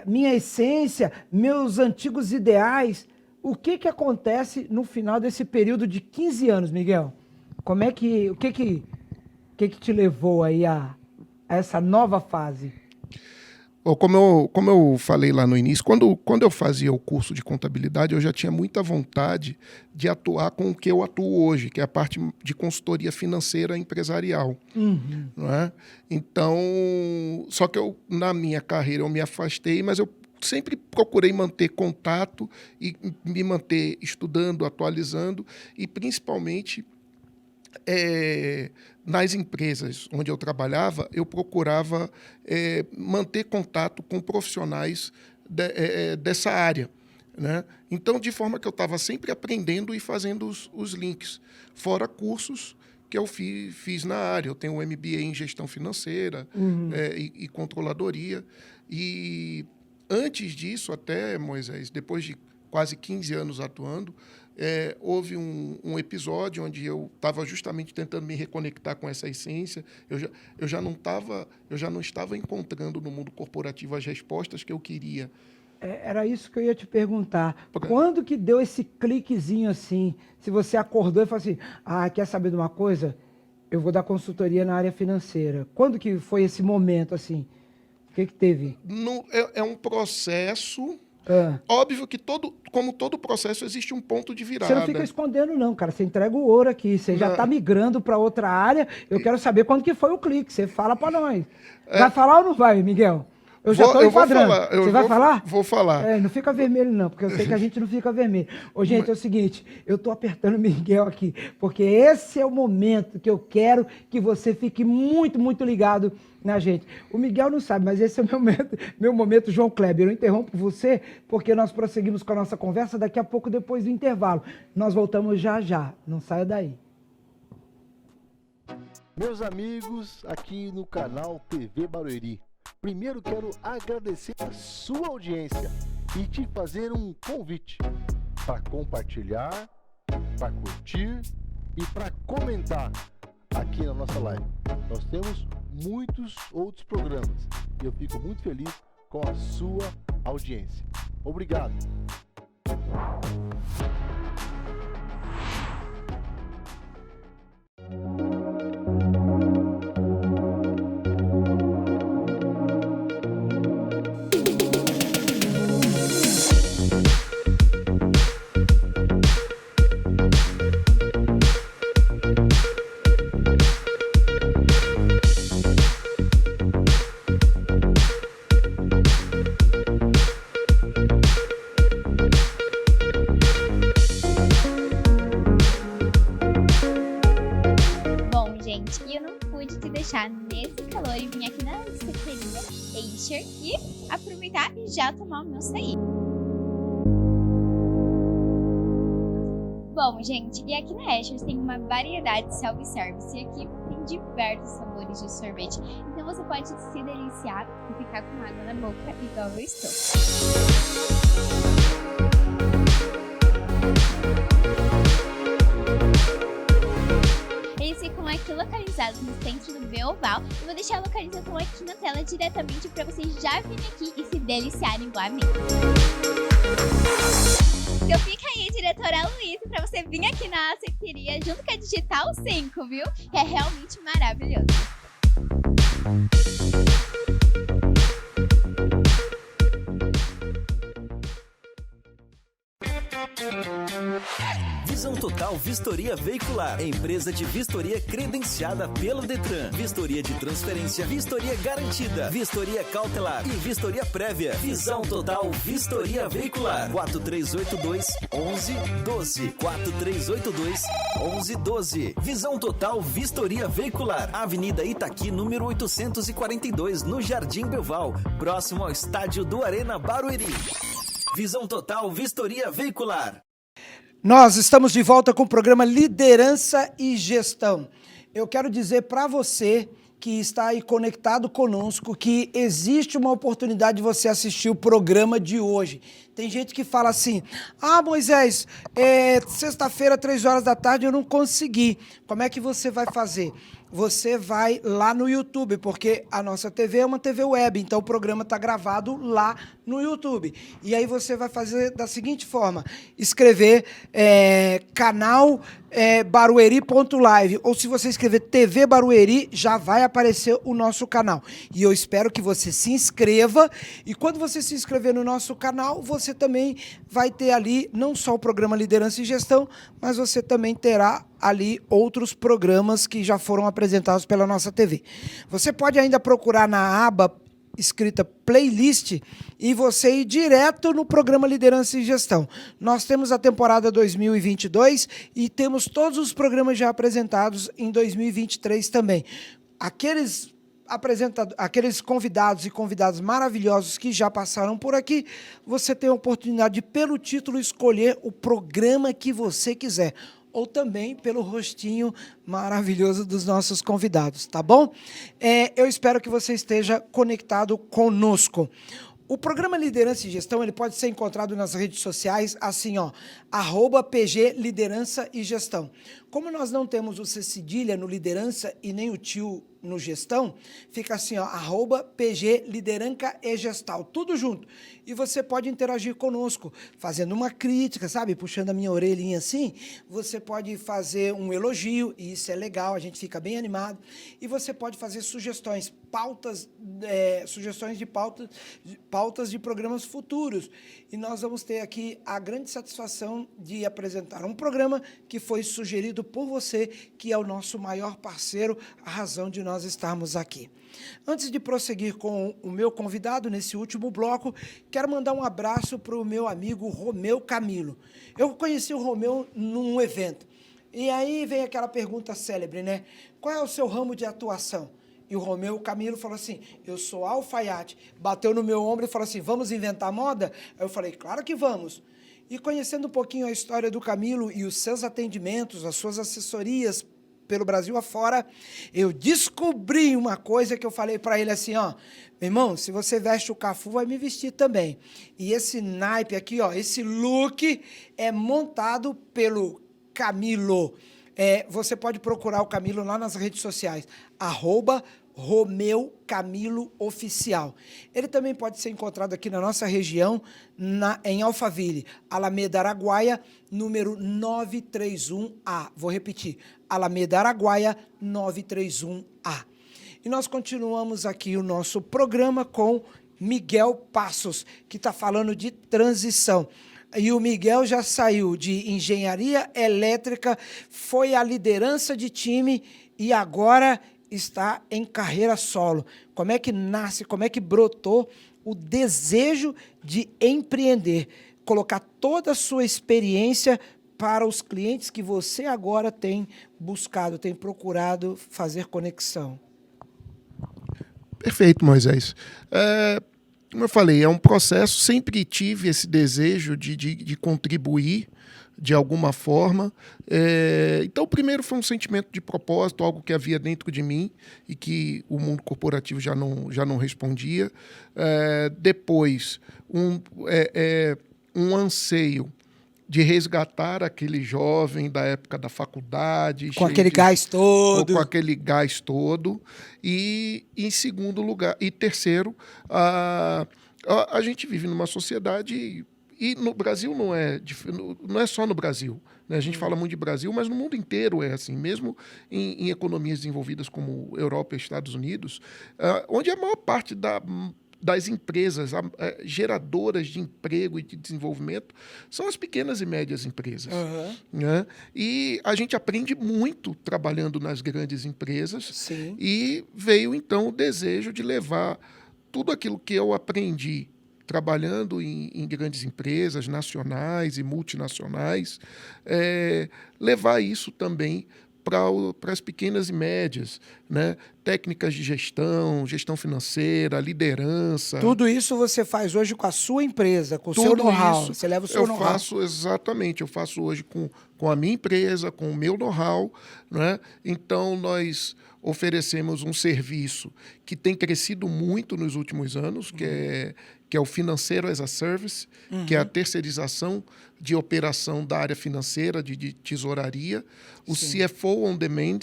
minha essência, meus antigos ideais. O que acontece no final desse período de 15 anos, Miguel? O que te levou aí a essa nova fase? Como eu falei lá no início, quando eu fazia o curso de contabilidade, eu já tinha muita vontade de atuar com o que eu atuo hoje, que é a parte de consultoria financeira empresarial. Não é? Então, só que na minha carreira eu me afastei, mas eu sempre procurei manter contato e me manter estudando, atualizando e principalmente nas empresas onde eu trabalhava, eu procurava manter contato com profissionais dessa área. Né? Então, de forma que eu estava sempre aprendendo e fazendo os links, fora cursos que eu fiz na área. Eu tenho um MBA em gestão financeira e controladoria. E antes disso, até, Moisés, depois de quase 15 anos atuando, houve um episódio onde eu estava justamente tentando me reconectar com essa essência. Eu já não estava encontrando no mundo corporativo as respostas que eu queria. Era isso que eu ia te perguntar. Quando que deu esse cliquezinho assim? Se você acordou e falou assim, quer saber de uma coisa? Eu vou dar consultoria na área financeira. Quando que foi esse momento assim? O que teve? É um processo Óbvio que como todo processo existe um ponto de virada. Você não fica escondendo não, cara. Você entrega o ouro aqui. Você já está migrando para outra área. Eu quero saber quando que foi o clique. Você fala para nós. Vai falar ou não vai, Miguel? Eu já estou enquadrando. Você vai falar? Vou falar. Não fica vermelho não, porque eu sei que a gente não fica vermelho. Ô, gente, é o seguinte, eu estou apertando o Miguel aqui, porque esse é o momento que eu quero que você fique muito, muito ligado na gente. O Miguel não sabe, mas esse é o meu momento, João Kleber. Eu interrompo você, porque nós prosseguimos com a nossa conversa daqui a pouco, depois do intervalo. Nós voltamos já já. Não saia daí. Meus amigos, aqui no canal TV Barueri. Primeiro quero agradecer a sua audiência e te fazer um convite para compartilhar, para curtir e para comentar aqui na nossa live. Nós temos muitos outros programas e eu fico muito feliz com a sua audiência. Obrigado. Nesse calor e vim aqui na secretaria Acer e aproveitar e já tomar o meu açaí. Bom, gente, e aqui na Acer tem uma variedade de self-service e aqui tem diversos sabores de sorvete. Então você pode se deliciar e ficar com água na boca igual eu estou. Eles ficam aqui localizados no centro do Beoval e vou deixar a localização aqui na tela diretamente para vocês já virem aqui e se deliciarem igual a mim. Então fica aí, diretora Luiz, para você vir aqui na açaiteria junto com a Digital 5, viu? Que é realmente maravilhoso. Visão Total Vistoria Veicular, empresa de vistoria credenciada pelo Detran. Vistoria de transferência, vistoria garantida, vistoria cautelar e vistoria prévia. Visão Total Vistoria Veicular. 4382-1112. 4382-1112. Visão Total Vistoria Veicular. Avenida Itaqui, número 842, no Jardim Belval, próximo ao estádio do Arena Barueri. Visão Total Vistoria Veicular. Nós estamos de volta com o programa Liderança e Gestão. Eu quero dizer para você que está aí conectado conosco que existe uma oportunidade de você assistir o programa de hoje. Tem gente que fala assim, Moisés, sexta-feira, 3 horas da tarde, eu não consegui. Como é que você vai fazer? Você vai lá no YouTube, porque a nossa TV é uma TV web, então o programa está gravado lá no YouTube. E aí você vai fazer da seguinte forma, escrever canal barueri.live, ou se você escrever TV Barueri, já vai aparecer o nosso canal. E eu espero que você se inscreva, e quando você se inscrever no nosso canal, você também vai ter ali não só o programa Liderança e Gestão, mas você também terá ali outros programas que já foram apresentados pela nossa TV. Você pode ainda procurar na aba escrita playlist e você ir direto no programa Liderança e Gestão. Nós temos a temporada 2022 e temos todos os programas já apresentados em 2023 também. Aqueles convidados e convidadas maravilhosos que já passaram por aqui, você tem a oportunidade de, pelo título, escolher o programa que você quiser, ou também pelo rostinho maravilhoso dos nossos convidados, tá bom? Eu espero que você esteja conectado conosco. O programa Liderança e Gestão, ele pode ser encontrado nas redes sociais, assim, @PG Liderança e Gestão. Como nós não temos o C cedilha no Liderança e nem o tio no Gestão, fica assim, ó, @PG Lideranca e Gestal, tudo junto. E você pode interagir conosco, fazendo uma crítica, sabe? Puxando a minha orelhinha assim. Você pode fazer um elogio, e isso é legal, a gente fica bem animado. E você pode fazer sugestões, sugestões de pautas de programas futuros. E nós vamos ter aqui a grande satisfação de apresentar um programa que foi sugerido por você, que é o nosso maior parceiro, a razão de nós estarmos aqui. Antes de prosseguir com o meu convidado nesse último bloco, quero mandar um abraço para o meu amigo Romeu Camilo. Eu conheci o Romeu num evento. E aí vem aquela pergunta célebre, né? Qual é o seu ramo de atuação? E o Romeu Camilo falou assim, eu sou alfaiate. Bateu no meu ombro e falou assim, vamos inventar moda? Aí eu falei, claro que vamos. E conhecendo um pouquinho a história do Camilo e os seus atendimentos, as suas assessorias pelo Brasil afora, eu descobri uma coisa que eu falei para ele assim, ó, meu irmão, se você veste o Cafu, vai me vestir também. E esse naipe aqui, ó, esse look é montado pelo Camilo. Você pode procurar o Camilo lá nas redes sociais, @Romeu Camilo Oficial. Ele também pode ser encontrado aqui na nossa região, em Alphaville, Alameda Araguaia, número 931A. Vou repetir, Alameda Araguaia, 931A. E nós continuamos aqui o nosso programa com Miguel Passos, que está falando de transição. E o Miguel já saiu de engenharia elétrica, foi a liderança de time e agora está em carreira solo. Como é que nasce, como é que brotou o desejo de empreender, colocar toda a sua experiência para os clientes que você agora tem buscado, tem procurado fazer conexão? Perfeito, Moisés. Como eu falei, é um processo, sempre tive esse desejo de contribuir de alguma forma. Então, primeiro foi um sentimento de propósito, algo que havia dentro de mim e que o mundo corporativo já não respondia. Depois, um anseio de resgatar aquele jovem da época da faculdade. Com aquele gás todo. Com aquele gás todo. E, em segundo lugar, e terceiro, a gente vive numa sociedade, e no Brasil não é só no Brasil, né? A gente fala muito de Brasil, mas no mundo inteiro é assim, mesmo em economias desenvolvidas como Europa e Estados Unidos, onde a maior parte das empresas geradoras de emprego e de desenvolvimento são as pequenas e médias empresas. Uhum. Né? E a gente aprende muito trabalhando nas grandes empresas. Sim. E veio, então, o desejo de levar tudo aquilo que eu aprendi trabalhando em grandes empresas nacionais e multinacionais, levar isso também para as pequenas e médias, né? Técnicas de gestão financeira, liderança. Tudo isso você faz hoje com a sua empresa, com o seu know-how. Você leva o seu know-how. Eu faço hoje com a minha empresa, com o meu know-how, né? Então, nós oferecemos um serviço que tem crescido muito nos últimos anos, que é o Financeiro as a Service, que é a terceirização de operação da área financeira, de tesouraria, o CFO on Demand,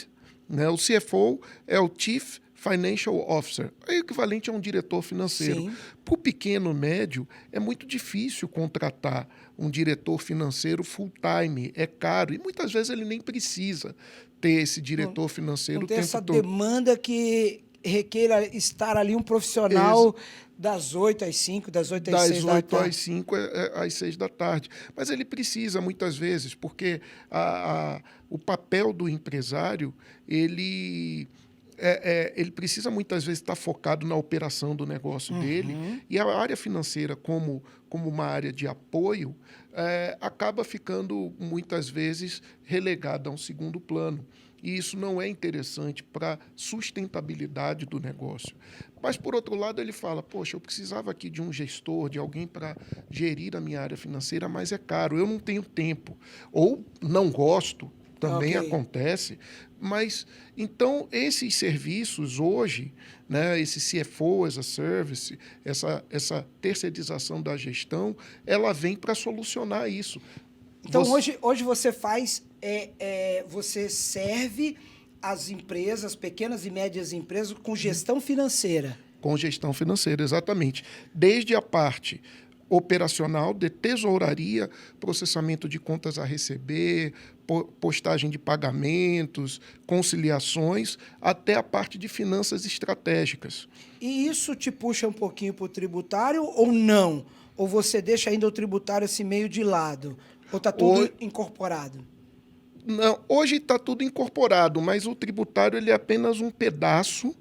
né? O CFO é o Chief Financial Officer, é equivalente a um diretor financeiro. Para o pequeno médio, é muito difícil contratar um diretor financeiro full-time, é caro, e muitas vezes ele nem precisa ter esse diretor financeiro o tempo todo. Essa demanda que requeira estar ali um profissional das 8 às 5, das 8 às 6 da tarde. Das 8 às 5 às 6 da tarde. Mas ele precisa, muitas vezes, porque o papel do empresário, ele precisa, muitas vezes, estar focado na operação do negócio dele. E a área financeira, como uma área de apoio, acaba ficando, muitas vezes, relegada a um segundo plano. E isso não é interessante para a sustentabilidade do negócio. Mas, por outro lado, ele fala, poxa, eu precisava aqui de um gestor, de alguém para gerir a minha área financeira, mas é caro, eu não tenho tempo. Ou não gosto, também acontece. Mas, então, esses serviços hoje, né, esse CFO as a Service, essa terceirização da gestão, ela vem para solucionar isso. Então, hoje você faz... você serve as empresas, pequenas e médias empresas, com gestão financeira. Com gestão financeira, exatamente. Desde a parte operacional, de tesouraria, processamento de contas a receber, postagem de pagamentos, conciliações, até a parte de finanças estratégicas. E isso te puxa um pouquinho para o tributário ou não? Ou você deixa ainda o tributário assim meio de lado? Ou está tudo incorporado? Não, hoje está tudo incorporado, mas o tributário ele é apenas um pedaço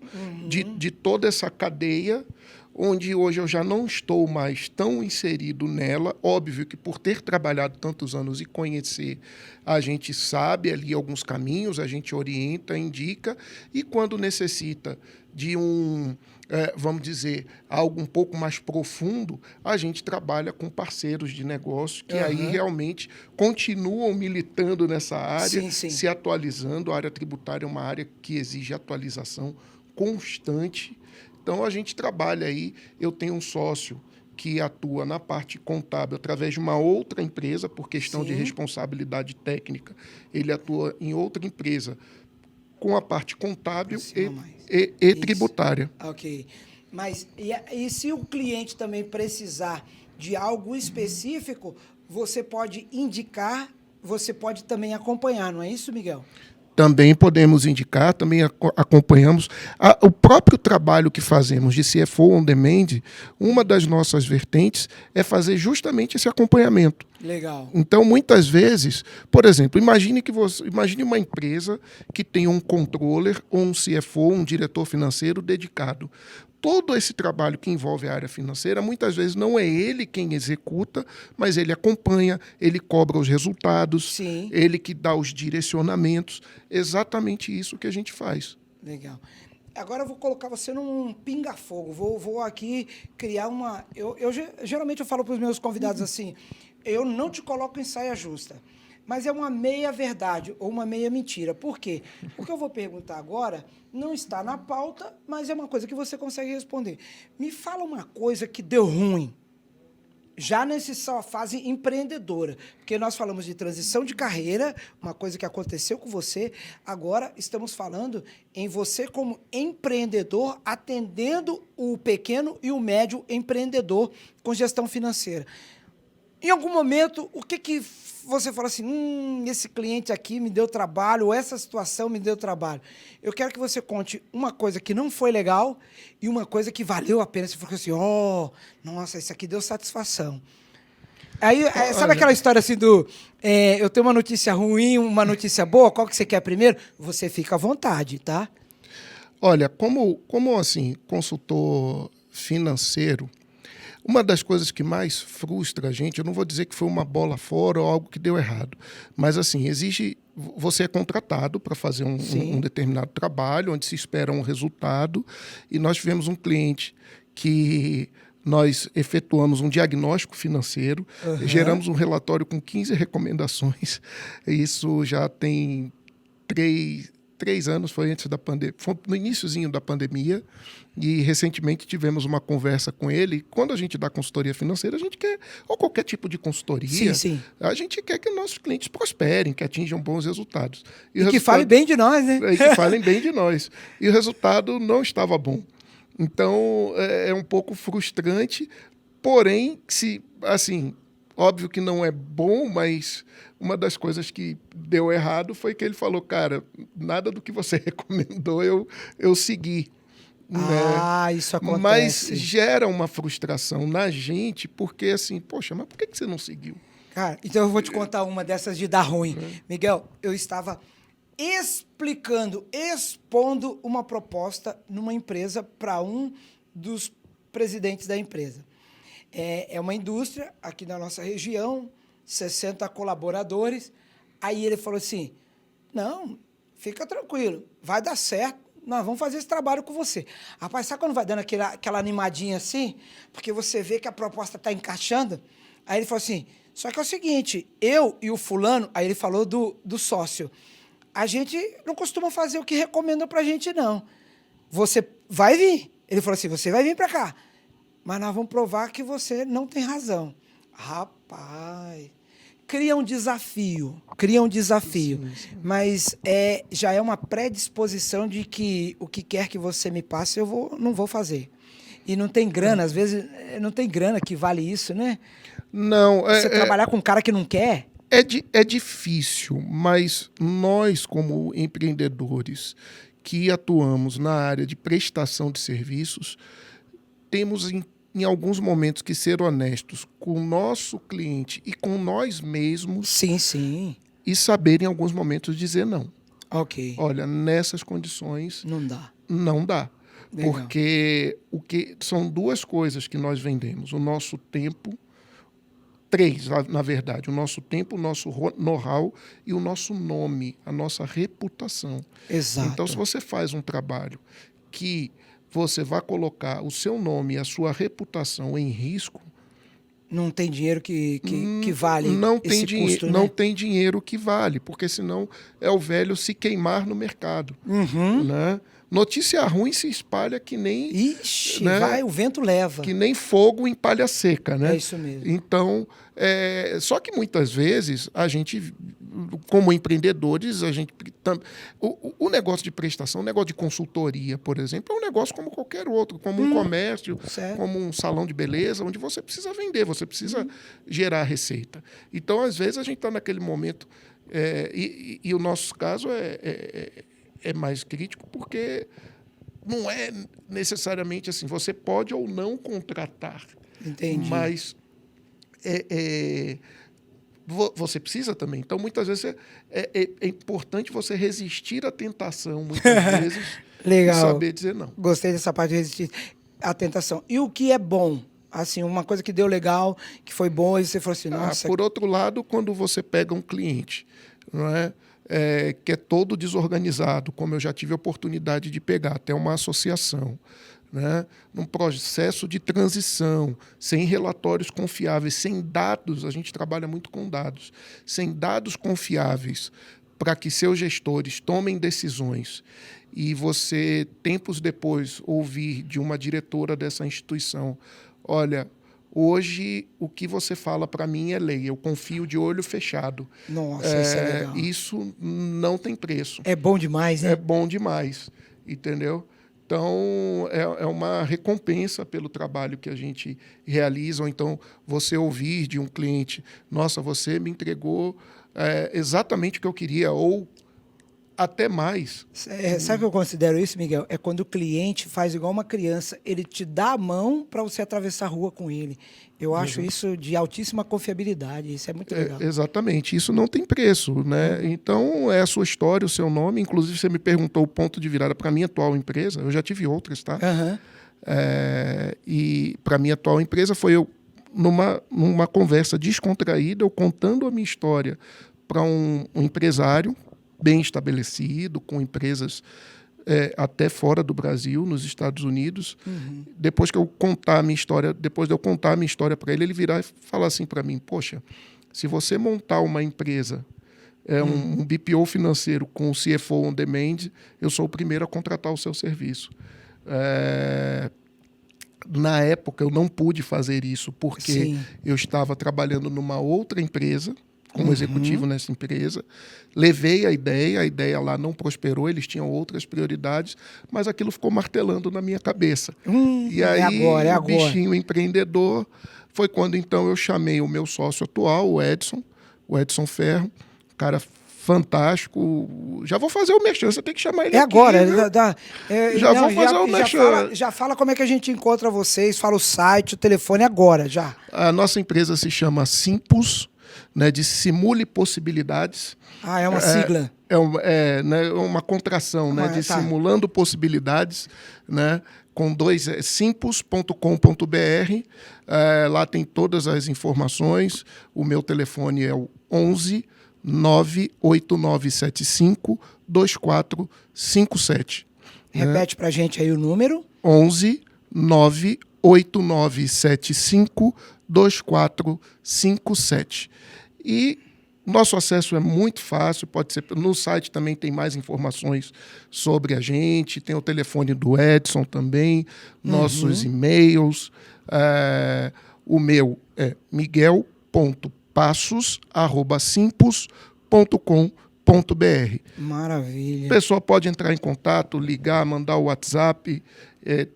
de toda essa cadeia, onde hoje eu já não estou mais tão inserido nela. Óbvio que por ter trabalhado tantos anos e conhecer, a gente sabe ali alguns caminhos, a gente orienta, indica, e quando necessita de vamos dizer, algo um pouco mais profundo, a gente trabalha com parceiros de negócio que aí realmente continuam militando nessa área, se atualizando. A área tributária é uma área que exige atualização constante. Então, a gente trabalha aí. Eu tenho um sócio que atua na parte contábil através de uma outra empresa, por questão de responsabilidade técnica. Ele atua em outra empresa com a parte contábil e tributária. Ok. Mas e se o cliente também precisar de algo específico, você pode indicar, você pode também acompanhar, não é isso, Miguel? Também podemos indicar, também acompanhamos. O próprio trabalho que fazemos de CFO on Demand, uma das nossas vertentes é fazer justamente esse acompanhamento. Legal. Então, muitas vezes, por exemplo, imagine uma empresa que tem um controller ou um CFO, um diretor financeiro dedicado. Todo esse trabalho que envolve a área financeira, muitas vezes não é ele quem executa, mas ele acompanha, ele cobra os resultados, ele que dá os direcionamentos. Exatamente isso que a gente faz. Legal. Agora eu vou colocar você num pinga-fogo. Vou aqui criar uma... Geralmente eu falo para os meus convidados assim, eu não te coloco em saia justa, mas é uma meia-verdade ou uma meia-mentira. Por quê? O que eu vou perguntar agora não está na pauta, mas é uma coisa que você consegue responder. Me fala uma coisa que deu ruim, já nessa sua fase empreendedora, porque nós falamos de transição de carreira, uma coisa que aconteceu com você, agora estamos falando em você como empreendedor, atendendo o pequeno e o médio empreendedor com gestão financeira. Em algum momento, o que você fala assim, esse cliente aqui me deu trabalho, ou essa situação me deu trabalho? Eu quero que você conte uma coisa que não foi legal e uma coisa que valeu a pena. Você falou assim, nossa, isso aqui deu satisfação. Aí, sabe aquela história assim eu tenho uma notícia ruim, uma notícia boa, qual que você quer primeiro? Você fica à vontade, tá? Olha, como assim, consultor financeiro, uma das coisas que mais frustra a gente, eu não vou dizer que foi uma bola fora ou algo que deu errado, mas assim, você é contratado para fazer um determinado trabalho, onde se espera um resultado, e nós tivemos um cliente que nós efetuamos um diagnóstico financeiro, geramos um relatório com 15 recomendações, isso já tem 3 anos, foi antes da pandemia, foi no iniciozinho da pandemia, e recentemente tivemos uma conversa com ele. Quando a gente dá consultoria financeira, a gente quer, ou qualquer tipo de consultoria, a gente quer que nossos clientes prosperem, que atinjam bons resultados. E que falem bem de nós, né? E que falem bem de nós. E o resultado não estava bom. Então, é um pouco frustrante, porém, óbvio que não é bom, mas uma das coisas que deu errado foi que ele falou, cara, nada do que você recomendou eu segui. Né? Isso acontece. Mas gera uma frustração na gente, porque assim, poxa, mas por que você não seguiu? Cara, então eu vou te contar uma dessas de dar ruim. Miguel, eu estava expondo uma proposta numa empresa para um dos presidentes da empresa. É uma indústria aqui na nossa região, 60 colaboradores. Aí ele falou assim, não, fica tranquilo, vai dar certo, nós vamos fazer esse trabalho com você. Rapaz, sabe quando vai dando aquela animadinha assim? Porque você vê que a proposta está encaixando. Aí ele falou assim, só que é o seguinte, eu e o fulano, aí ele falou do sócio, a gente não costuma fazer o que recomenda pra gente, não. Você vai vir. Ele falou assim, você vai vir para cá. Mas nós vamos provar que você não tem razão. Rapaz, cria um desafio. Sim. Mas já é uma predisposição de que o que quer que você me passe, não vou fazer. E não tem grana, às vezes não tem grana que vale isso, né? Não. Você trabalhar com um cara que não quer... É difícil, mas nós, como empreendedores que atuamos na área de prestação de serviços, temos em alguns momentos que ser honestos com o nosso cliente e com nós mesmos. Sim. E saber em alguns momentos dizer não. Ok. Olha, nessas condições... Não dá. Legal. Porque são duas coisas que nós vendemos. O nosso tempo... 3, na verdade. O nosso tempo, o nosso know-how e o nosso nome, a nossa reputação. Exato. Então, se você faz um trabalho que você vai colocar o seu nome e a sua reputação em risco... Não tem dinheiro que vale esse custo, né? Não tem dinheiro que vale, porque senão é o velho se queimar no mercado. Né? Notícia ruim se espalha que nem... Ixi, né? O vento leva. Que nem fogo em palha seca, né? É isso mesmo. Então, só que muitas vezes a gente, como empreendedores, o negócio de prestação, o negócio de consultoria, por exemplo, é um negócio como qualquer outro, como um comércio, como um salão de beleza, onde você precisa vender, você precisa gerar receita. Então, às vezes, a gente está naquele momento, e o nosso caso é mais crítico porque não é necessariamente assim. Você pode ou não contratar. Entendi. Mas você precisa também. Então, muitas vezes, é importante você resistir à tentação, muitas vezes, Legal. E saber dizer não. Gostei dessa parte de resistir à tentação. E o que é bom? Assim, uma coisa que deu legal, que foi bom, e você falou assim, nossa... Por outro lado, quando você pega um cliente, não é? Que é todo desorganizado, como eu já tive a oportunidade de pegar, até uma associação, né? Num processo de transição, sem relatórios confiáveis, sem dados, a gente trabalha muito com dados, sem dados confiáveis para que seus gestores tomem decisões e você, tempos depois, ouvir de uma diretora dessa instituição, olha... Hoje, o que você fala para mim é lei. Eu confio de olho fechado. Nossa, isso é legal. Isso não tem preço. É bom demais, né? É bom demais, entendeu? Então, é uma recompensa pelo trabalho que a gente realiza. Ou então, você ouvir de um cliente, nossa, você me entregou exatamente o que eu queria, ou até mais. Sabe o que eu considero isso, Miguel? É quando o cliente faz igual uma criança, ele te dá a mão para você atravessar a rua com ele. Eu acho isso de altíssima confiabilidade, isso é muito legal. Exatamente, isso não tem preço, né? Então, é a sua história, o seu nome. Inclusive, você me perguntou o ponto de virada para a minha atual empresa, eu já tive outras, tá? E para a minha atual empresa foi eu, numa conversa descontraída, eu contando a minha história para um empresário, bem estabelecido, com empresas até fora do Brasil, nos Estados Unidos. Depois de eu contar a minha história para ele virar e falar assim para mim, poxa, se você montar uma empresa, um BPO financeiro com o CFO on demand, eu sou o primeiro a contratar o seu serviço. Na época, eu não pude fazer isso porque eu estava trabalhando numa outra empresa, como executivo nessa empresa, levei a ideia lá não prosperou, eles tinham outras prioridades, mas aquilo ficou martelando na minha cabeça. E aí, o bichinho empreendedor, foi quando então eu chamei o meu sócio atual, o Edson Ferro, cara fantástico. Já vou fazer o merchan, você tem que chamar ele aqui. Agora. Vou fazer o merchan. Já fala como é que a gente encontra vocês, fala o site, o telefone agora, já. A nossa empresa se chama Simpus, né, de Simule Possibilidades. É uma sigla. Né, uma contração, né, de Simulando Possibilidades, né, com simpus.com.br. Lá tem todas as informações. O meu telefone é o 11 98975 2457. Repete pra gente aí o número. 11 98975 2457. E nosso acesso é muito fácil, pode ser no site, também tem mais informações sobre a gente, tem o telefone do Edson também, nossos e-mails. O meu é miguel.pires, passos@simpos.com.br. Maravilha. O pessoal pode entrar em contato, ligar, mandar o WhatsApp,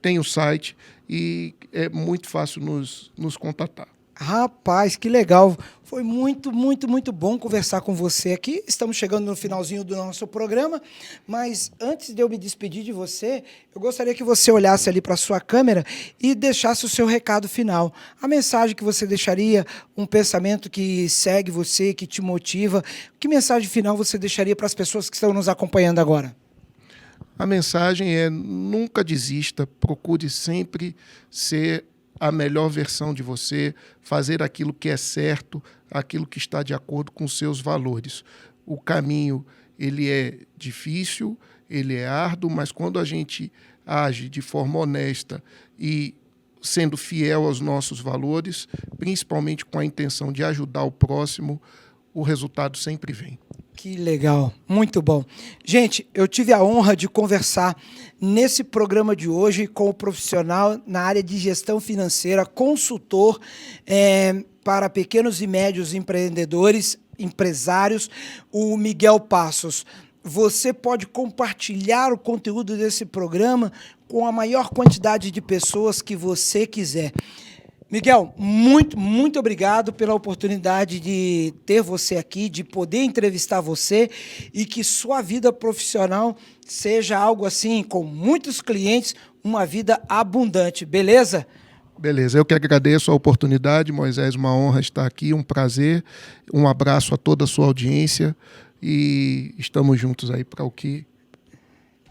tem o site e é muito fácil nos contatar. Rapaz, que legal. Foi muito, muito, muito bom conversar com você aqui. Estamos chegando no finalzinho do nosso programa, mas antes de eu me despedir de você, eu gostaria que você olhasse ali para a sua câmera e deixasse o seu recado final. A mensagem que você deixaria, um pensamento que segue você, que te motiva. Que mensagem final você deixaria para as pessoas que estão nos acompanhando agora? A mensagem é: nunca desista, procure sempre ser a melhor versão de você, fazer aquilo que é certo, aquilo que está de acordo com os seus valores. O caminho, ele é difícil, ele é árduo, mas quando a gente age de forma honesta e sendo fiel aos nossos valores, principalmente com a intenção de ajudar o próximo, o resultado sempre vem. Que legal, muito bom. Gente, eu tive a honra de conversar nesse programa de hoje com o profissional na área de gestão financeira, consultor para pequenos e médios empreendedores, empresários, o Miguel Passos. Você pode compartilhar o conteúdo desse programa com a maior quantidade de pessoas que você quiser. Miguel, muito, muito obrigado pela oportunidade de ter você aqui, de poder entrevistar você e que sua vida profissional seja algo assim, com muitos clientes, uma vida abundante, beleza? Beleza, eu que agradeço a oportunidade, Moisés, uma honra estar aqui, um prazer, um abraço a toda a sua audiência e estamos juntos aí para o que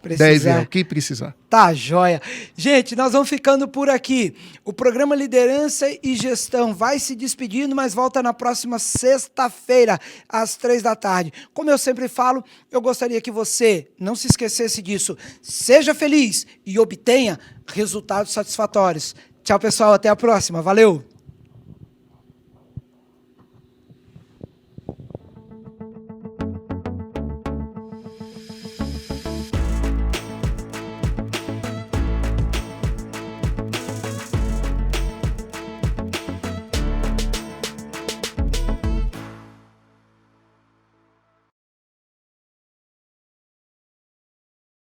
o que precisar. Tá, joia. Gente, nós vamos ficando por aqui. O programa Liderança e Gestão vai se despedindo, mas volta na próxima sexta-feira, às 15h. Como eu sempre falo, eu gostaria que você não se esquecesse disso. Seja feliz e obtenha resultados satisfatórios. Tchau, pessoal. Até a próxima. Valeu!